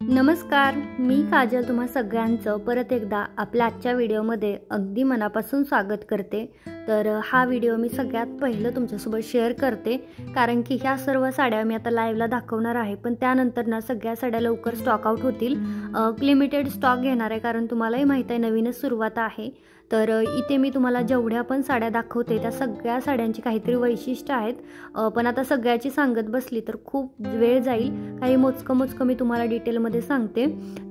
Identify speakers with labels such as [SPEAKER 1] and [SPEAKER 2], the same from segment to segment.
[SPEAKER 1] नमस्कार, मी काजल तुम्हा सगळ्यांचं परत एकदा आपल्या आजच्या व्हिडिओमध्ये अगदी मनापासून स्वागत करते। तर हा व्हिडिओ मी सगळ्यात पहिलं तुमच्यासोबत शेअर करते कारण की ह्या सर्व साड्या मी आता लाईव्हला दाखवणार आहे, पण त्यानंतर ना सगळ्या साड्या लवकर स्टॉक आउट होतील। लिमिटेड स्टॉक घेणार आहे कारण तुम्हालाही माहिती आहे नवीनच सुरुवात आहे। तर इथे मी तुम्हाला जेवढ्या पण साड्या दाखवते त्या सगळ्या साड्यांची काहीतरी वैशिष्ट्य आहेत, पण आता सगळ्याची सांगत बसली तर खूप वेळ जाईल। काही मोजकं मी तुम्हाला डिटेलमध्ये सांगते।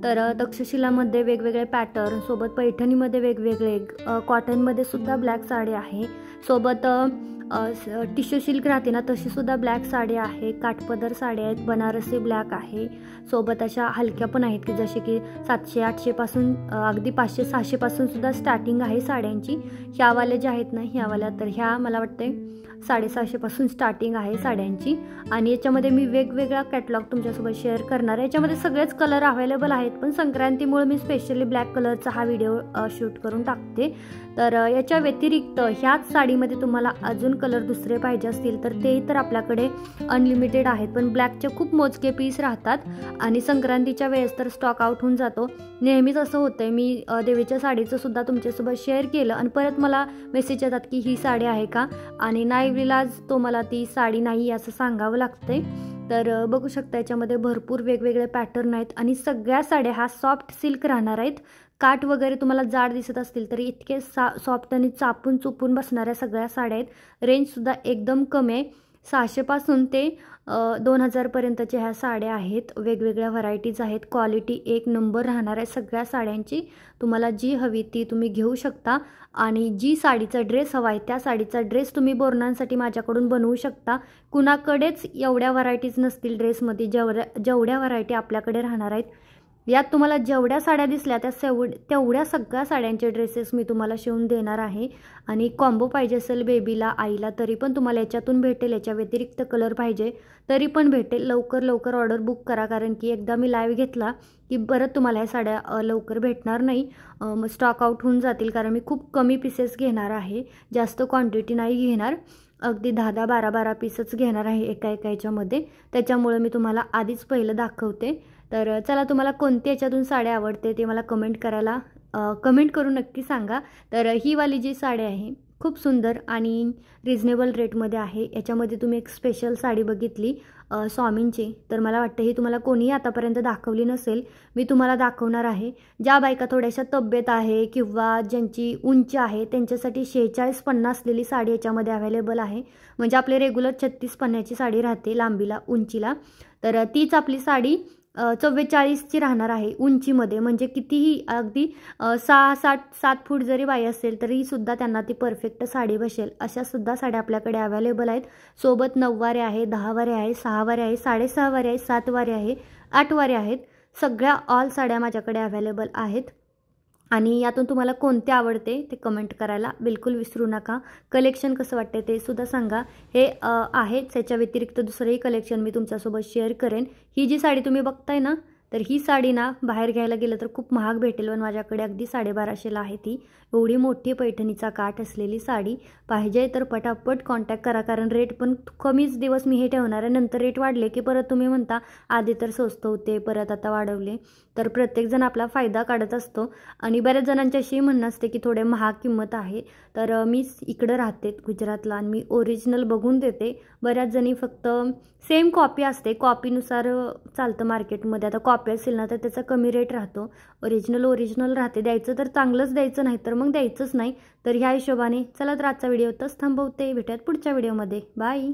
[SPEAKER 1] तर तक्षशिलामध्ये वेगवेगळे पॅटर्न, सोबत पैठणीमध्ये वेगवेगळे, कॉटनमध्ये सुद्धा ब्लॅक साडी आहे, सोबत टिश्यू सिल्क राहते ना तशी सुद्धा ब्लॅक साडी आहे, काठपदर साडी आहेत, बनारसी ब्लॅक आहे, सोबत अशा हलक्या पण आहेत की जसे की 700-800 पासून अगदी 500-600 पासून सुद्धा स्टार्टिंग आहे साड्यांची। ह्यावाले जे आहेत ना ह्यावाल्या तर ह्या मला वाटते 750 पासून स्टार्टिंग आहे साड्यांची। आणि याच्यामध्ये मी वेगवेगळा कॅटलॉग तुमच्यासोबत शेअर करणार आहे। याच्यामध्ये सगळेच कलर अवेलेबल आहेत, पण संक्रांतीमुळे मी स्पेशली ब्लॅक कलरचा हा व्हिडिओ शूट करून टाकते। तर याच्या व्यतिरिक्त ह्याच साडीमध्ये तुम्हाला अजून कलर दुसरे पाहिजे असतील तर ते तर आपल्याकडे अनलिमिटेड आहेत, पण ब्लॅकचे खूप मोजके पीस राहतात आणि संक्रांतीच्या वेळेस तर स्टॉक आउट होऊन जातो। नेहमीच असं होतंय, मी देवीच्या साडीचं सुद्धा तुमच्यासोबत शेअर केलं आणि परत मला मेसेज येतात की ही साडी आहे का, आणि नाही विलाज तो मला ती साडी नाही असं सांगावं लागतंय। तर बघू शकता याच्यामध्ये भरपूर वेगवेगळे पॅटर्न आहेत आणि सगळ्या साड्या हा सॉफ्ट सिल्क राहणार आहेत। काठ वगैरे तुम्हाला जाड दिसत असतील तरी इतके सॉफ्ट आणि चापून चुपून बसणाऱ्या सगळ्या साड्या आहेत। रेंजसुद्धा एकदम कमी आहे, 600 पासून ते 2000 पर्यंतच्या ह्या साड्या आहेत। वेगवेगळ्या व्हरायटीज आहेत, क्वालिटी एक नंबर राहणार आहे सगळ्या साड्यांची। तुम्हाला जी हवी ती तुम्ही घेऊ शकता आणि जी साडीचा ड्रेस हवा आहे त्या साडीचा ड्रेस तुम्ही बोरणांसाठी माझ्याकडून बनवू शकता। कुणाकडेच एवढ्या व्हरायटीज नसतील ड्रेसमध्ये जेवढ्या व्हरायटी आपल्याकडे राहणार आहेत। यात तुम्हाला जेवढ्या साड्या दिसल्या तेवढ्या सगळ्या साड्यांचे ड्रेसेस मी तुम्हाला शिवून देणार आहे। आणि कॉम्बो पाहिजे असेल बेबीला, आईला तरी पण तुम्हाला याच्यातून भेटेल। याच्या व्यतिरिक्त कलर पाहिजे तरी पण भेटेल। लवकर ऑर्डर बुक करा कारण की एकदा मी लाईव्ह घेतला की परत तुम्हाला या साड्या लवकर भेटणार नाही, स्टॉक आउट होऊन जातील कारण मी खूप कमी पीसेस घेणार आहे, जास्त क्वांटिटी नाही घेणार, अगदी 10-10, 12-12 पीसच घेणार आहे एका याच्यामध्ये। त्याच्यामुळे मी तुम्हाला आधीच पहिलं दाखवते। तर चला, तुम्हाला कोणती याच्यातून साड्या आवडते ते मला कमेंट करून नक्की सांगा। तर ही वाली जी साडी आहे खूप सुंदर आणि रिजनेबल रेटमध्ये आहे। याच्यामध्ये तुम्ही एक स्पेशल साडी बघितली स्वामींची, तर मला वाटतं ही तुम्हाला कोणीही आतापर्यंत दाखवली नसेल, मी तुम्हाला दाखवणार आहे। ज्या बायका थोड्याशा तब्येत आहे किंवा ज्यांची उंची आहे त्यांच्यासाठी 46-50 असलेली साडी याच्यामध्ये अवेलेबल आहे। म्हणजे आपले रेग्युलर 36-50ची साडी राहते लांबीला, उंचीला, तर तीच आपली साडी 44ची राहणार आहे उंचीमध्ये। म्हणजे कितीही अगदी 6-7 फूट जरी बाई असेल तरी सुद्धा त्यांना ती परफेक्ट साडी बसेल अशा सुद्धा साड्या आपल्याकडे अवेलेबल आहेत। सोबत 9 वारे आहे, 10 वारे आहे, 6 वारे आहे, 6.5 वारे आहे, 7 वारे आहे, 8 वारे आहेत। सगळ्या ऑल साड्या माझ्याकडे अवेलेबल आहेत आणि यातून तुम्हाला कोणते आवडते ते कमेंट करायला बिलकुल विसरू नका। कलेक्शन कसं वाटते ते सुद्धा सांगा। हे आहेच, त्याच्या व्यतिरिक्त दुसरंही कलेक्शन मी तुमच्यासोबत शेअर करेन। ही जी साडी तुम्ही बघताय ना, तर ही साडी ना बाहेर घ्यायला गेलं तर खूप महाग भेटेल, पण माझ्याकडे अगदी 1250ला आहे ती। एवढी मोठी पैठणीचा काठ असलेली साडी पाहिजे तर पटापट कॉन्टॅक्ट करा कारण रेट पण कमीच दिवस मी हे ठेवणार आहे, नंतर रेट वाढले की परत तुम्ही म्हणता आधी तर स्वस्त होते परत आता वाढवले। तर प्रत्येकजण आपला फायदा काढत असतो आणि बऱ्याच जणांची अशी म्हणणं असते की थोडे महाग किंमत आहे। तर मी इकडं राहते गुजरातला आणि मी ओरिजिनल बघून देते। बऱ्याच जणी फक्त सेम कॉपी असते, कॉपीनुसार चालतं मार्केटमध्ये। आता कॉपी असेल ना तर त्याचा कमी रेट राहतो, ओरिजिनल राहते। द्यायचं तर चांगलंच द्यायचं, नाही तर मग द्यायचंच नाही। तर ह्या हिशोबाने चला, तर आजचा व्हिडिओ तच थांबवते, भेटूयात पुढच्या व्हिडिओमध्ये, बाय।